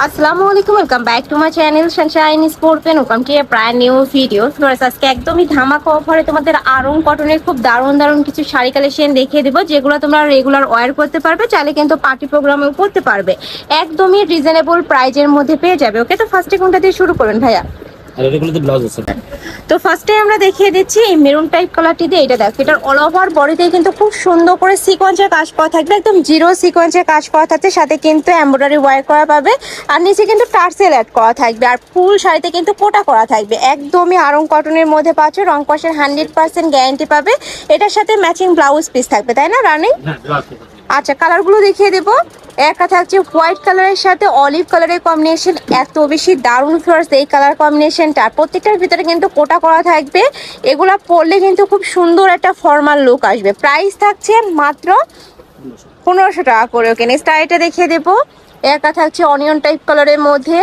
আসসালামু আলাইকুম, welcome back to my channel sunshine sport pen. Welcome to a brand new video. আজকে একদমই ধামাকা অফারে তোমাদের আরং কটনের খুব দারুণ দারুণ কিছু শাড়ি কালেকশন দেখিয়ে দেবো, যেগুলো তোমরা রেগুলার ওয়্যার করতে পারবে, চাইলে কিন্তু পার্টি প্রোগ্রামেও করতে পারবে। একদমই রিজনেবল প্রাইজের মধ্যে পেয়ে যাবে। ওকে, তো ফার্স্টে কোনটা দিয়ে শুরু করবেন ভাইয়া? তো ফার্স্টে আমরা দেখিয়ে দিচ্ছি এই মেরুন টাইপ কালারটি দিয়ে। এটা দেখো, এটার অল ওভার বডিতে কিন্তু খুব সুন্দর করে সিকোয়েন্সের কাজ করা থাকবে, একদম জিরো সিকোয়েন্সের কাজ করা থাকছে, সাথে কিন্তু এমব্রয়ডারি ওয়ার্ক করা পাবে, আর নিচে কিন্তু টার্সেল অ্যাড করা থাকবে, আর ফুল শাড়িতে কিন্তু কোটা করা থাকবে। একদমই আরং কটনের মধ্যে পাচ্ছ, রং কষের 100% গ্যারান্টি পাবে। এটার সাথে ম্যাচিং ব্লাউজ পিস থাকবে, তাই না রানি? আচ্ছা, কালারগুলো দেখিয়ে দেবো। একটা থাকছে হোয়াইট কালারের সাথে অলিভ কালারের কম্বিনেশন, এত বেশি দারুণ ফ্লোরার্স এই কালার কম্বিনেশনটা। প্রত্যেকটার ভিতরে কিন্তু কোটা করা থাকবে, এগুলা পরলে কিন্তু খুব সুন্দর একটা ফর্মাল লুক আসবে। প্রাইস থাকছে মাত্র 1500 টাকা করে। ওকে, নেক্সট আইটা দেখিয়ে দেবো। একটা থাকছে অনিয়ন টাইপ কালারের মধ্যে,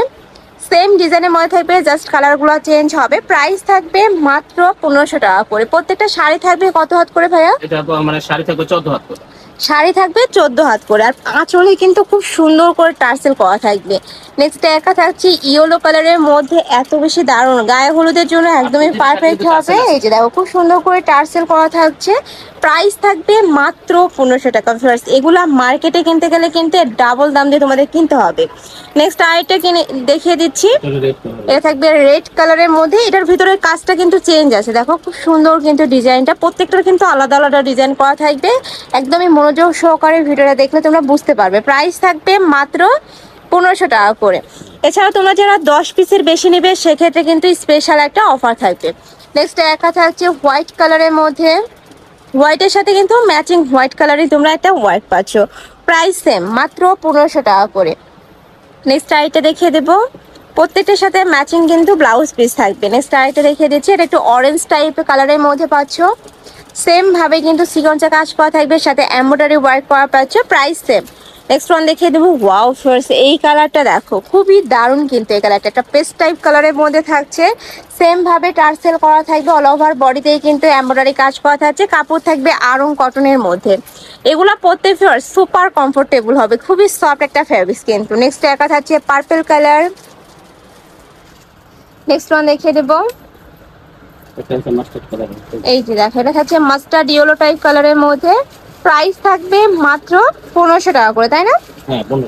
সেম ডিজাইনের মধ্যে থাকবে, জাস্ট কালারগুলো চেঞ্জ হবে। প্রাইস থাকবে মাত্র 1500 টাকা করে। প্রত্যেকটা শাড়ি থাকবে কত হাত করে ভাইয়া? এটা মানে শাড়ি থাকবে 14 হাত করে। শাড়ি থাকবে 14 হাত করে, আর আঁচলে কিন্তু খুব সুন্দর করে টার্সেল করা থাকবে। নেক্সট একা থাকছে ইয়েলো কালারের মধ্যে, এত বেশি দারুণ, গায়ে হলুদের জন্য একদমই পারফেক্ট হবে। এই যে দেখো, খুব সুন্দর করে টার্সেল করা থাকছে। প্রাইস থাকবে মাত্র 1500 টাকা। ফার্স্ট এগুলা মার্কেটে কিনতে গেলে কিন্তু ডাবল দাম দিয়ে তোমাদের কিনতে হবে। নেক্সট আরেকটা কিনে দেখিয়ে দিচ্ছি। এটা থাকবে রেড কালারের মধ্যে, এটার ভিতরে কাজটা কিন্তু চেঞ্জ আছে, দেখো খুব সুন্দর কিন্তু ডিজাইনটা। প্রত্যেকটার কিন্তু আলাদা আলাদা ডিজাইন করা থাকবে। একদমই মনোযোগ সহকারে ভিডিওটা দেখলে তোমরা বুঝতে পারবে। প্রাইস থাকবে মাত্র 1500 টাকা করে। এছাড়া তোমরা যারা 10 পিসের বেশি নেবে সেক্ষেত্রে কিন্তু স্পেশাল একটা অফার থাকবে। নেক্সট একা থাকছে হোয়াইট কালারের মধ্যে, হোয়াইটের সাথে কিন্তু ম্যাচিং হোয়াইট কালারই তোমরা একটা হোয়াইট পাচ্ছ। প্রাইস সেম, মাত্র 1500 টাকা করে। নেক্সট আইটা দেখিয়ে দেবো, প্রত্যেকটার সাথে ম্যাচিং কিন্তু ব্লাউজ পিস থাকবে। নেক্সট আইটা দেখিয়ে দিচ্ছি, এটা একটু অরেঞ্জ টাইপের কালারের মধ্যে পাচ্ছ, সেম ভাবে কিন্তু সিকোয়েন্সের কাজ করা থাকবে, সাথে এমব্রয়ডারি ওয়ার্ক করা পাচ্ছ। Price same. নেক্সট ওয়ান দেখিয়ে দেবো। ওয়াও ফার্স্ট এই কালারটা দেখো, খুবই দারুণ কিন্তু এই কালারটা। একটা পেস্ট টাইপ কালারের মধ্যে থাকছে, সেম ভাবে টার্সেল করা থাকবে, অল ওভার বডিতেই কিন্তু এমব্রয়ডারি কাজ করা থাকছে। কাপড় থাকবে আরং কটনের মধ্যে। এগুলা পরতে সুপার কমফোর্টেবল হবে, খুবই সফট একটা ফ্যাব্রিক্স কিন্তু। নেক্সট একা থাকছে পার্পল কালার। নেক্সট ওয়ান দেখিয়ে দেবো। এই যে দেখো, এটা থাকছে মাস্টার্ড ইয়েলো টাইপ কালারের মধ্যে। প্রাইস থাকবে মাত্র 1500 টাকা করে, তাই না?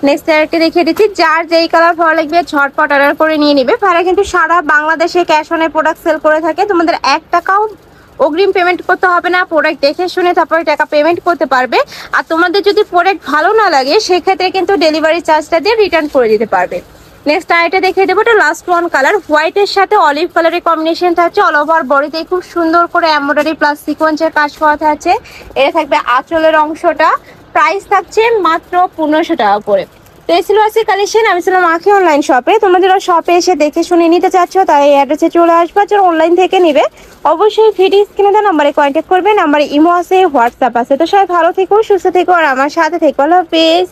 নেক্সট আরেকটা দেখিয়ে দিচ্ছি। যার যেই কালার ভালো লাগবে ঝটপট অর্ডার করে নিয়ে নিবে। ভাড়া কিন্তু সারা বাংলাদেশে ক্যাশ অনে প্রোডাক্ট সেল করে থাকে, তোমাদের 1 টাকাও অগ্রিম পেমেন্ট করতে হবে না। প্রোডাক্ট দেখে শুনে তারপরে টাকা পেমেন্ট করতে পারবে। আর তোমাদের যদি প্রোডাক্ট ভালো না লাগে সেক্ষেত্রে কিন্তু ডেলিভারি চার্জটা দিয়ে রিটার্ন করে দিতে পারবে। নেক্সট আইটা দেখিয়ে দেবো, এটা লাস্ট ওয়ান কালার, হোয়াইটের সাথে অলিভ কালারের কম্বিনেশন থাকছে। অল ওভার বডিতে খুব সুন্দর করে এমব্রয়ডারি প্লাস সিকোয়েন্সের কাজ করা থাকছে। এটা থাকবে আঁচলের অংশটা। প্রাইস থাকছে মাত্র 1500 টাকা করে। তো এই ছিল আজকে কালেকশন। আমি ছিলাম আঁখি অনলাইন শপে। তোমরা যারা শপে এসে দেখে শুনে নিতে চাচ্ছ তারা এই অ্যাড্রেসে চলে আসবে। যারা অনলাইন থেকে নিবে অবশ্যই ভিডিও স্ক্রিনে দেওয়া নাম্বারে কন্ট্যাক্ট করবে। নাম্বারে ইমো আছে, হোয়াটসঅ্যাপ আছে। তো সবাই ভালো থেকো, সুস্থ থেকো, আর আমার সাথে থেকো। আল্লাহ হাফেজ।